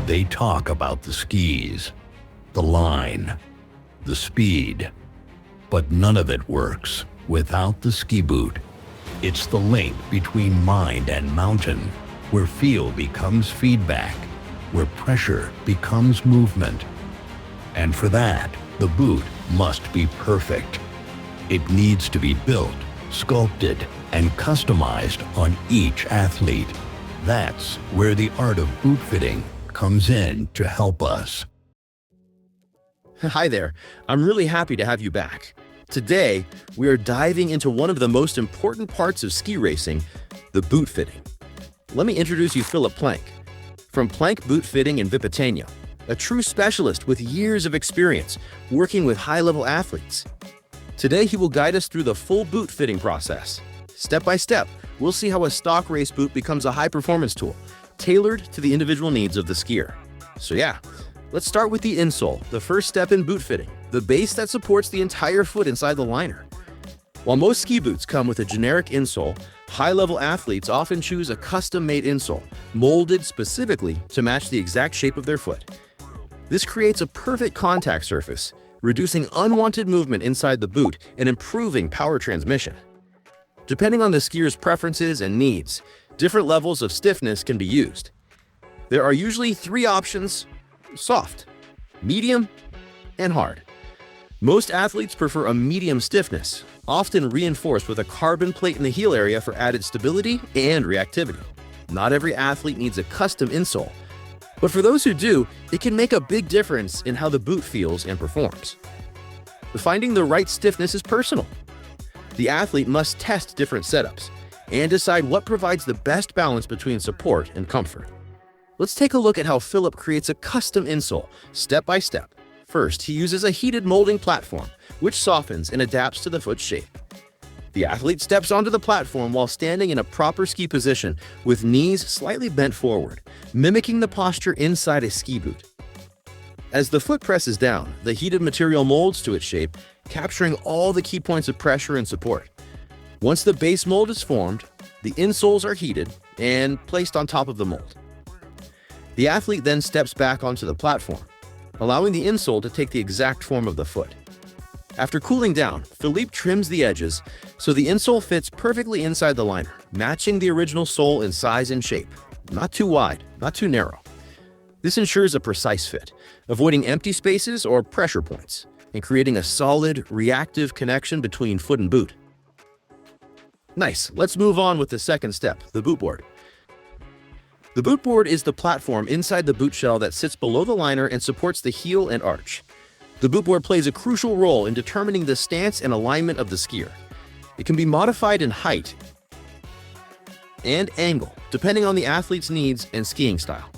They talk about the skis, the line, the speed, but none of it works without the ski boot. It's the link between mind and mountain, where feel becomes feedback, where pressure becomes movement. And for that, the boot must be perfect. It needs to be built, sculpted, and customized on each athlete. That's where the art of boot fitting comes in to help us. Hi there, I'm really happy to have you back. Today, we are diving into one of the most important parts of ski racing, the boot fitting. Let me introduce you Philipp Plank, from Plank Bootfitting in Vipiteno, a true specialist with years of experience working with high-level athletes. Today, he will guide us through the full boot fitting process. Step by step, we'll see how a stock race boot becomes a high-performance tool, tailored to the individual needs of the skier. So yeah, let's start with the insole, the first step in boot fitting, the base that supports the entire foot inside the liner. While most ski boots come with a generic insole, high-level athletes often choose a custom-made insole, molded specifically to match the exact shape of their foot. This creates a perfect contact surface, reducing unwanted movement inside the boot and improving power transmission. Depending on the skier's preferences and needs, different levels of stiffness can be used. There are usually three options: soft, medium, and hard. Most athletes prefer a medium stiffness, often reinforced with a carbon plate in the heel area for added stability and reactivity. Not every athlete needs a custom insole, but for those who do, it can make a big difference in how the boot feels and performs. Finding the right stiffness is personal. The athlete must test different setups and decide what provides the best balance between support and comfort. Let's take a look at how Philipp creates a custom insole, step by step. First, he uses a heated molding platform, which softens and adapts to the foot shape. The athlete steps onto the platform while standing in a proper ski position with knees slightly bent forward, mimicking the posture inside a ski boot. As the foot presses down, the heated material molds to its shape, capturing all the key points of pressure and support. Once the base mold is formed, the insoles are heated and placed on top of the mold. The athlete then steps back onto the platform, allowing the insole to take the exact form of the foot. After cooling down, Philipp trims the edges so the insole fits perfectly inside the liner, matching the original sole in size and shape. Not too wide, not too narrow. This ensures a precise fit, avoiding empty spaces or pressure points, and creating a solid, reactive connection between foot and boot. Nice, let's move on with the second step, the boot board. The boot board is the platform inside the boot shell that sits below the liner and supports the heel and arch. The boot board plays a crucial role in determining the stance and alignment of the skier. It can be modified in height and angle, depending on the athlete's needs and skiing style.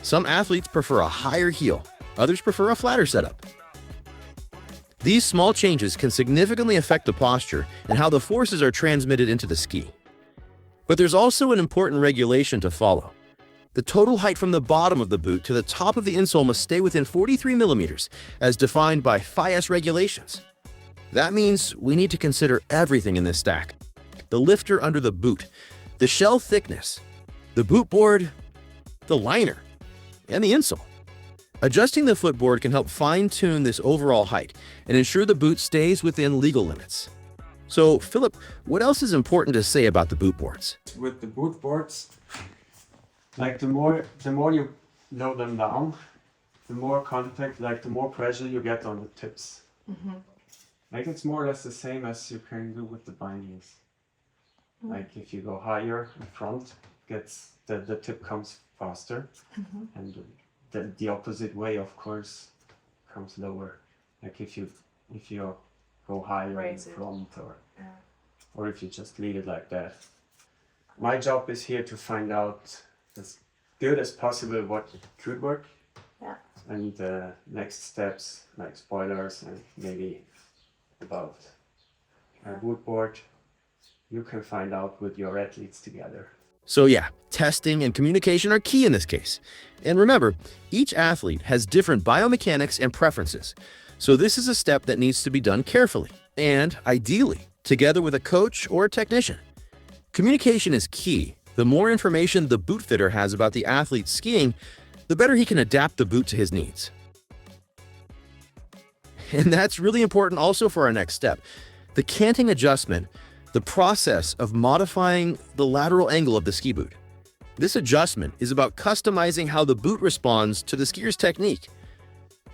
Some athletes prefer a higher heel, others prefer a flatter setup. These small changes can significantly affect the posture and how the forces are transmitted into the ski. But there's also an important regulation to follow. The total height from the bottom of the boot to the top of the insole must stay within 43 millimeters, as defined by FIS regulations. That means we need to consider everything in this stack: the lifter under the boot, the shell thickness, the boot board, the liner, and the insole. Adjusting the footboard can help fine-tune this overall height and ensure the boot stays within legal limits. So, Philipp, what else is important to say about the boot boards? With the boot boards, like the more you lower them down, the more contact, like the more pressure you get on the tips. Like it's more or less the same as you can do with the bindings. Like if you go higher in front, gets the tip comes faster, and the opposite way, of course, comes lower. Like if you go higher in front, or if you just leave it like that. My job is here to find out as good as possible what could work, and the next steps like spoilers and maybe about a boot board you can find out with your athletes together. So yeah, testing and communication are key in this case. And remember, each athlete has different biomechanics and preferences. So this is a step that needs to be done carefully and, ideally, together with a coach or a technician. Communication is key. The more information the boot fitter has about the athlete's skiing, the better he can adapt the boot to his needs. And that's really important also for our next step. The canting adjustment, the process of modifying the lateral angle of the ski boot. This adjustment is about customizing how the boot responds to the skier's technique.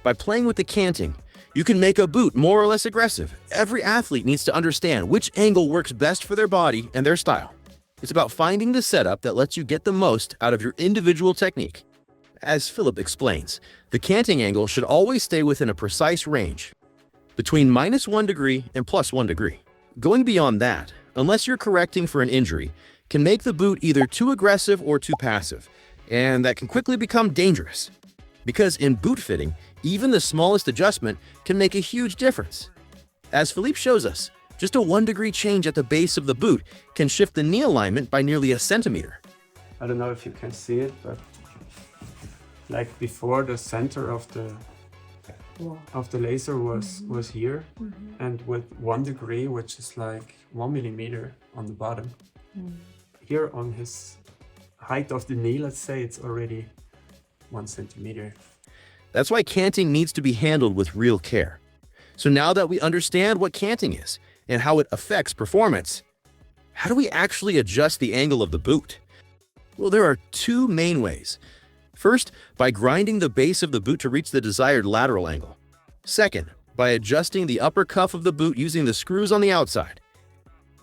By playing with the canting, you can make a boot more or less aggressive. Every athlete needs to understand which angle works best for their body and their style. It's about finding the setup that lets you get the most out of your individual technique. As Philipp explains, the canting angle should always stay within a precise range, between -1 degree and +1 degree. Going beyond that, unless you're correcting for an injury, can make the boot either too aggressive or too passive, and that can quickly become dangerous. Because in boot fitting, even the smallest adjustment can make a huge difference. As Philipp shows us, just a 1-degree change at the base of the boot can shift the knee alignment by nearly a centimeter. I don't know if you can see it, but like before, the center of the laser was here, and with 1 degree, which is like 1 millimeter on the bottom, here on his height of the knee, let's say, it's already 1 centimeter. That's why canting needs to be handled with real care. So now that we understand what canting is and how it affects performance, how do we actually adjust the angle of the boot? Well, there are 2 main ways. First, by grinding the base of the boot to reach the desired lateral angle. Second, by adjusting the upper cuff of the boot using the screws on the outside.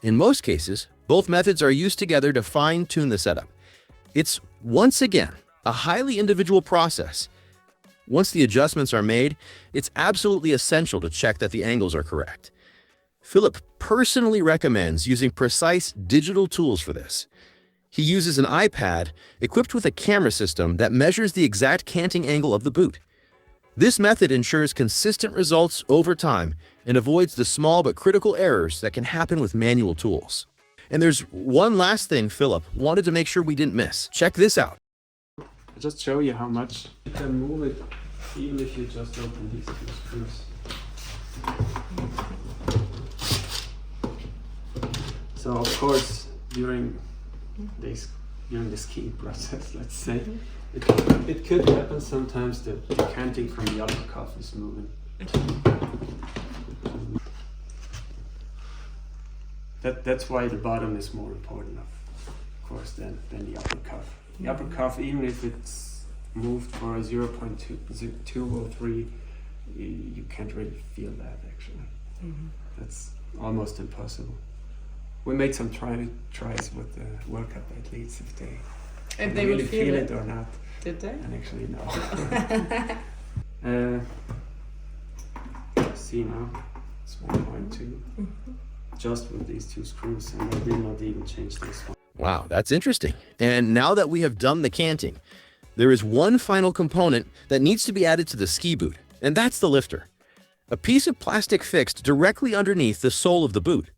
In most cases, both methods are used together to fine-tune the setup. It's, once again, a highly individual process. Once the adjustments are made, it's absolutely essential to check that the angles are correct. Philipp personally recommends using precise digital tools for this. He uses an iPad equipped with a camera system that measures the exact canting angle of the boot. This method ensures consistent results over time and avoids the small but critical errors that can happen with manual tools. And there's one last thing Philipp wanted to make sure we didn't miss. Check this out. I'll just show you how much you can move it, even if you just open these 2 screws. So of course, during the skiing process, let's say, it could happen sometimes that the canting from the upper cuff is moving. That's why the bottom is more important, of course, than the upper cuff. The upper cuff, even if it's moved for a 0.2 or 3, you can't really feel that actually. That's almost impossible. We made some tries with the World Cup athletes if they will really feel it or not. Did they? And actually no. See now, it's 1.2. Just with these 2 screws, and I did not even change this one. Wow, that's interesting. And now that we have done the canting, there is one final component that needs to be added to the ski boot, and that's the lifter. A piece of plastic fixed directly underneath the sole of the boot.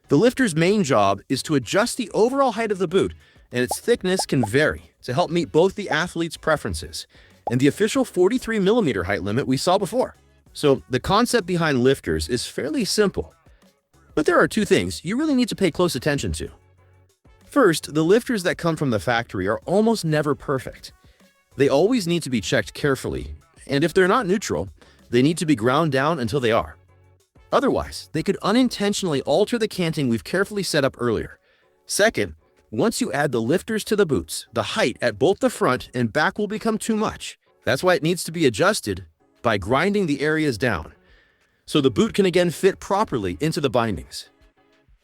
The lifter's main job is to adjust the overall height of the boot, and its thickness can vary to help meet both the athlete's preferences and the official 43mm height limit we saw before. So the concept behind lifters is fairly simple. But there are 2 things you really need to pay close attention to. First, the lifters that come from the factory are almost never perfect. They always need to be checked carefully, and if they're not neutral, they need to be ground down until they are. Otherwise, they could unintentionally alter the canting we've carefully set up earlier. Second, once you add the lifters to the boots, the height at both the front and back will become too much. That's why it needs to be adjusted by grinding the areas down, so the boot can again fit properly into the bindings.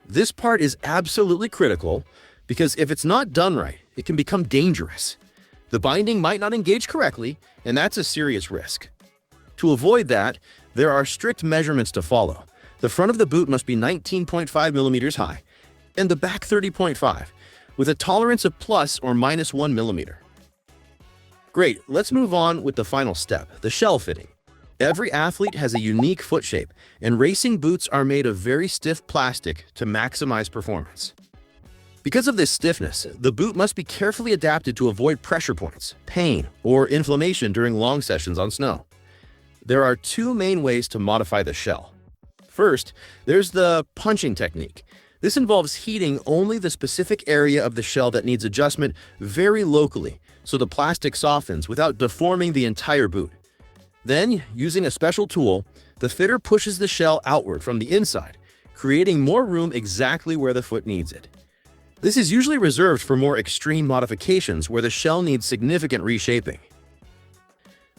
This part is absolutely critical because if it's not done right, it can become dangerous. The binding might not engage correctly, and that's a serious risk. To avoid that, there are strict measurements to follow. The front of the boot must be 19.5mm high, and the back 30.5, with a tolerance of plus or minus 1mm. Great, let's move on with the final step, the shell fitting. Every athlete has a unique foot shape, and racing boots are made of very stiff plastic to maximize performance. Because of this stiffness, the boot must be carefully adapted to avoid pressure points, pain, or inflammation during long sessions on snow. There are 2 main ways to modify the shell. First, there's the punching technique. This involves heating only the specific area of the shell that needs adjustment very locally so the plastic softens without deforming the entire boot. Then, using a special tool, the fitter pushes the shell outward from the inside, creating more room exactly where the foot needs it. This is usually reserved for more extreme modifications where the shell needs significant reshaping.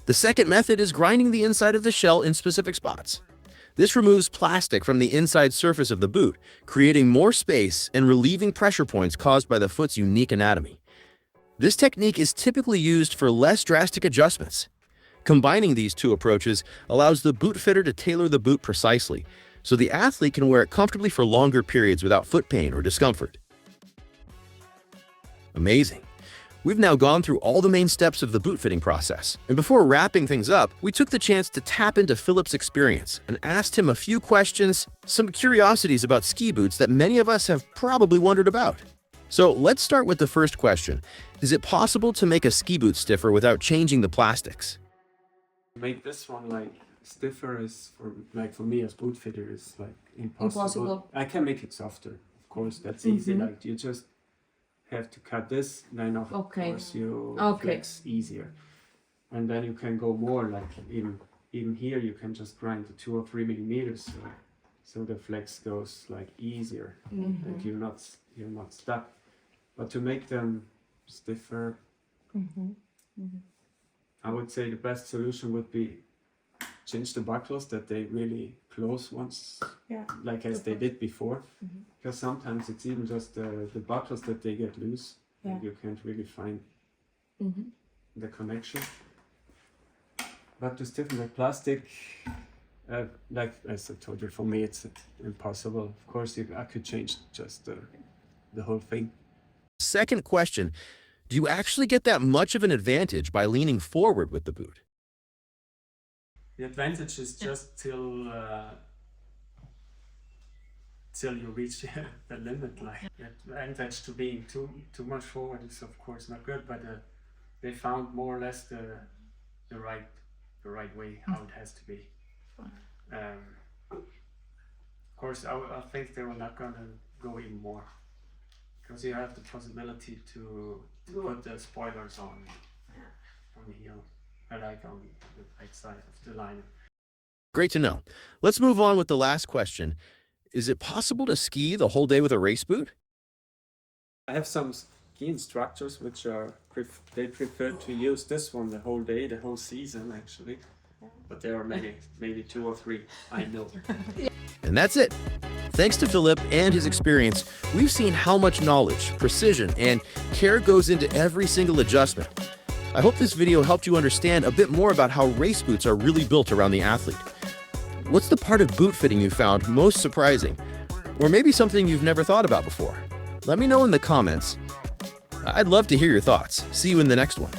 The second method is grinding the inside of the shell in specific spots. This removes plastic from the inside surface of the boot, creating more space and relieving pressure points caused by the foot's unique anatomy. This technique is typically used for less drastic adjustments. Combining these two approaches allows the boot fitter to tailor the boot precisely, so the athlete can wear it comfortably for longer periods without foot pain or discomfort. Amazing! We've now gone through all the main steps of the boot fitting process, and before wrapping things up, we took the chance to tap into Philipp's experience and asked him a few questions, some curiosities about ski boots that many of us have probably wondered about. So let's start with the first question. Is it possible to make a ski boot stiffer without changing the plastics? Make this one like stiffer is for me as boot fitter is like impossible. I can make it softer, of course. That's easy. Like you just have to cut this, then of course you flex easier, and then you can go more. Like even here, you can just grind to 2 or 3 millimeters, so the flex goes like easier. Like you're not stuck. But to make them stiffer. I would say the best solution would be change the buckles that they really close once, like as they did before. Because sometimes it's even just the buckles that they get loose. And you can't really find the connection. But to stiffen the plastic, like as I told you, for me it's impossible. Of course, I could change just the whole thing. Second question. Do you actually get that much of an advantage by leaning forward with the boot? The advantage is just till you reach the limit. Like the advantage to being too much forward is of course not good, but they found more or less the right way how it has to be. Of course, I think they were not gonna go even more. Because you have the possibility to put the spoilers on the heel, like on the right side of the line. Great to know. Let's move on with the last question. Is it possible to ski the whole day with a race boot? I have some ski instructors which they prefer to use this one the whole day, the whole season actually. But there are maybe 2 or 3, I know. And that's it. Thanks to Philipp and his experience, we've seen how much knowledge, precision, and care goes into every single adjustment. I hope this video helped you understand a bit more about how race boots are really built around the athlete. What's the part of boot fitting you found most surprising? Or maybe something you've never thought about before? Let me know in the comments. I'd love to hear your thoughts. See you in the next one.